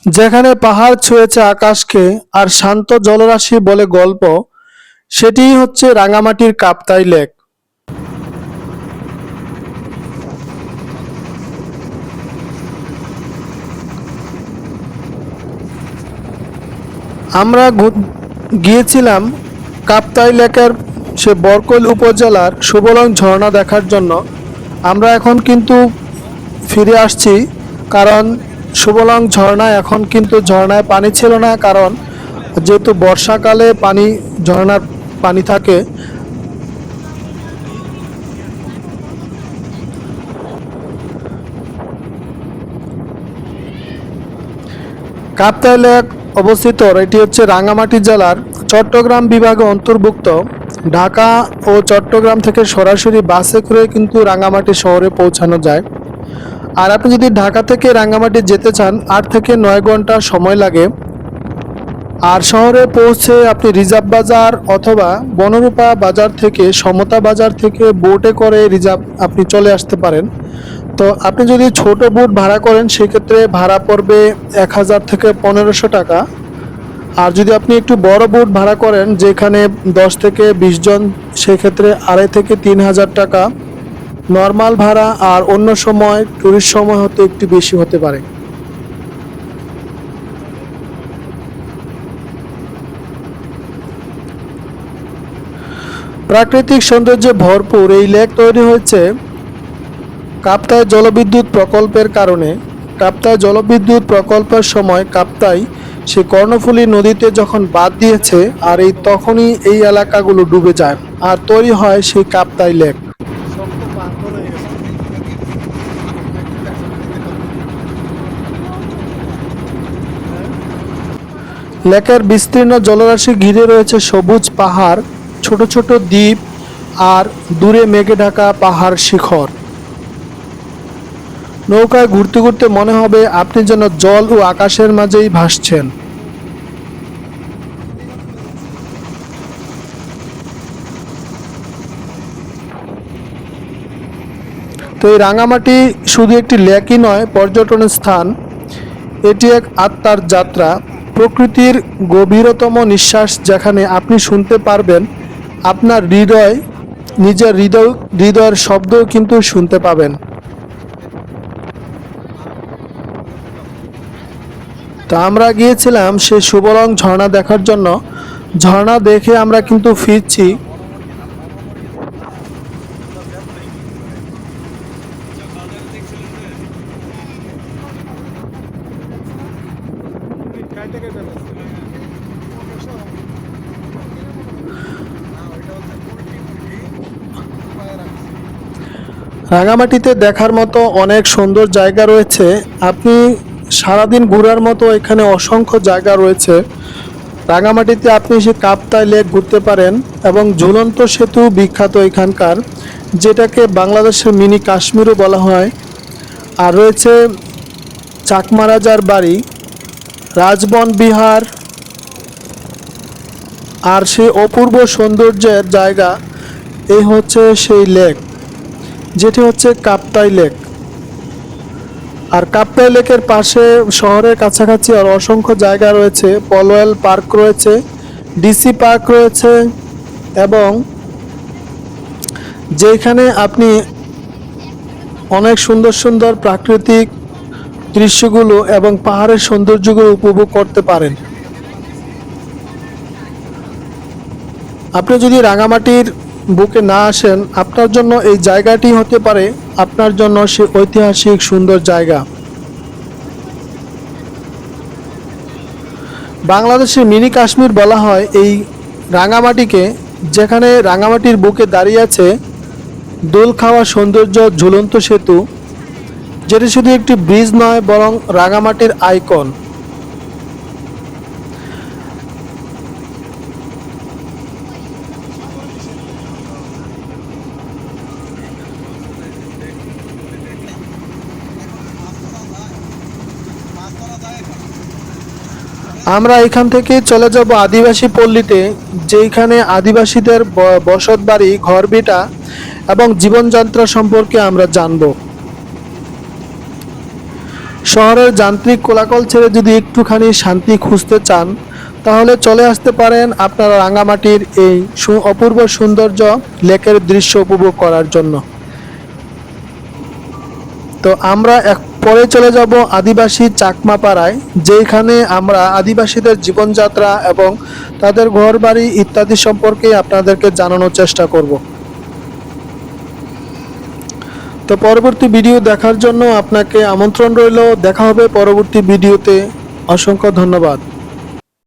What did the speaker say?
যেখানে পাহাড় ছুঁয়েছে আকাশকে আর শান্ত জলরাশি বলে গল্প, সেটিই হচ্ছে রাঙামাটির কাপ্তাই লেক। আমরা গিয়েছিলাম কাপ্তাই লেকের সে বরকৈল উপজেলার সুবলং ঝর্ণা দেখার জন্য। আমরা এখন কিন্তু ফিরে আসছি, কারণ সুবলং ঝর্ণায় এখন কিন্তু ঝর্ণায় পানি ছিল না, কারণ যেহেতু বর্ষাকালে ঝর্ণার পানি থাকে। কাপ্তাই লেক অবস্থিত, এটি হচ্ছে রাঙ্গামাটি জেলার চট্টগ্রাম বিভাগে অন্তর্ভুক্ত। ঢাকা ও চট্টগ্রাম থেকে সরাসরি বাসে করে কিন্তু রাঙ্গামাটি শহরে পৌঁছানো যায়। আর আপনি যদি ঢাকা থেকে রাঙ্গামাটি যেতে চান 8 থেকে 9 ঘন্টা সময় লাগে। আর শহরে পৌঁছে আপনি রিজার্ভ বাজার অথবা বনরূপা বাজার থেকে, সমতা বাজার থেকে বোটে করে রিজার্ভ আপনি চলে আসতে পারেন। তো আপনি যদি ছোট বোট ভাড়া করেন সেক্ষেত্রে ভাড়া পড়বে 1000 থেকে 1500 টাকা। আর যদি আপনি একটু বড় বোট ভাড়া করেন যেখানে 10 থেকে 20 জন, সেক্ষেত্রে 2,500 থেকে 3,000 টাকা নর্মাল ভাড়া। আর অন্য সময় ট্যুরিস্ট সময় হতে একটু বেশি হতে পারে। প্রাকৃতিক সৌন্দর্যে ভরপুর এই লেক তৈরি হয়েছে কাপ্তাই জলবিদ্যুৎ প্রকল্পের কারণে। কাপ্তাই জলবিদ্যুৎ প্রকল্পের সময় কাপ্তাই সে কর্ণফুলী নদীতে যখন বাঁধ দিয়েছে, আর তখনই এই এলাকাগুলো ডুবে যায় আর তৈরি হয় সেই কাপ্তাই লেক। লেকের বিস্তীর্ণ জলরাশি ঘিরে রয়েছে সবুজ পাহাড়, ছোট ছোট দ্বীপ আর দূরে মেঘে ঢাকা পাহাড় শিখর। নৌকায় ঘুরতে ঘুরতে মনে হবে আপনি যেন জল ও আকাশের মাঝেই ভাসছেন। তো এই রাঙামাটি শুধু একটি লেকই নয়, পর্যটনের স্থান। এটি এক আত্মার যাত্রা, প্রকৃতির গভীরতম নিঃশ্বাস, যেখানে আপনি শুনতে পারবেন আপনার নিজের হৃদয়ের শব্দও কিন্তু শুনতে পাবেন। তো আমরা গিয়েছিলাম সেই সুবলং ঝর্ণা দেখার জন্য। ঝর্ণা দেখে আমরা কিন্তু ফিরছি। রাঙামাটিতে দেখার মতো অনেক সুন্দর জায়গা রয়েছে। আপনি সারাদিন ঘোরার মতো এখানে অসংখ্য জায়গা রয়েছে। রাঙামাটিতে আপনি সে কাপ্তাই লেক ঘুরতে পারেন, এবং ঝুলন্ত সেতু বিখ্যাত এখানকার, যেটাকে বাংলাদেশের মিনি কাশ্মীরও বলা হয়। আর রয়েছে চাকমা রাজার বাড়ি, রাজবন বিহার, আর সেই অপূর্ব সৌন্দর্যের জায়গা এই হচ্ছে সেই লেক, যেটি হচ্ছে কাপ্তাই লেক। আর কাপ্তাই লেকের পাশে শহরের কাছাকাছি আর অসংখ্য জায়গা রয়েছে। পলওয়েল পার্ক রয়েছে, ডিসি পার্ক রয়েছে, এবং যেখানে আপনি অনেক সুন্দর সুন্দর প্রাকৃতিক দৃশ্যগুলো এবং পাহাড়ের সৌন্দর্যগুলো উপভোগ করতে পারেন। আপনি যদি রাঙামাটির বুকে না আসেন, আপনার জন্য এই জায়গাটি হতে পারে আপনার জন্য সে ঐতিহাসিক সুন্দর জায়গা। বাংলাদেশের মিনি কাশ্মীর বলা হয় এই রাঙামাটিকে, যেখানে রাঙামাটির বুকে দাঁড়িয়ে আছে দোল খাওয়া সৌন্দর্য ঝুলন্ত সেতু, যেটি শুধু একটি ব্রিজ নয় বরং রাঙামাটির আইকন। আমরা এখান থেকে চলে যাব আদিবাসী পল্লীতে, যেখানে আদিবাসীদের বসত বাড়ি, ঘরভিটা এবং জীবনযাত্রা সম্পর্কে আমরা জানব। শহরের যান্ত্রিক কোলাহল ছেড়ে যদি একটুখানি শান্তি খুঁজতে চান, তাহলে চলে আসতে পারেন আপনারা রাঙামাটির এই অপূর্ব সৌন্দর্য লেকের দৃশ্য উপভোগ করার জন্য। তো আমরা পরে চলে যাব আদিবাসী চাকমা পাড়ায়, যেখানে আমরা আদিবাসীদের জীবনযাত্রা এবং তাদের ঘরবাড়ি ইত্যাদি সম্পর্কে আপনাদেরকে জানানোর চেষ্টা করব। তো পরবর্তী ভিডিও দেখার জন্য আপনাকে আমন্ত্রণ রইল। দেখা হবে পরবর্তী ভিডিওতে। অসংখ্য ধন্যবাদ।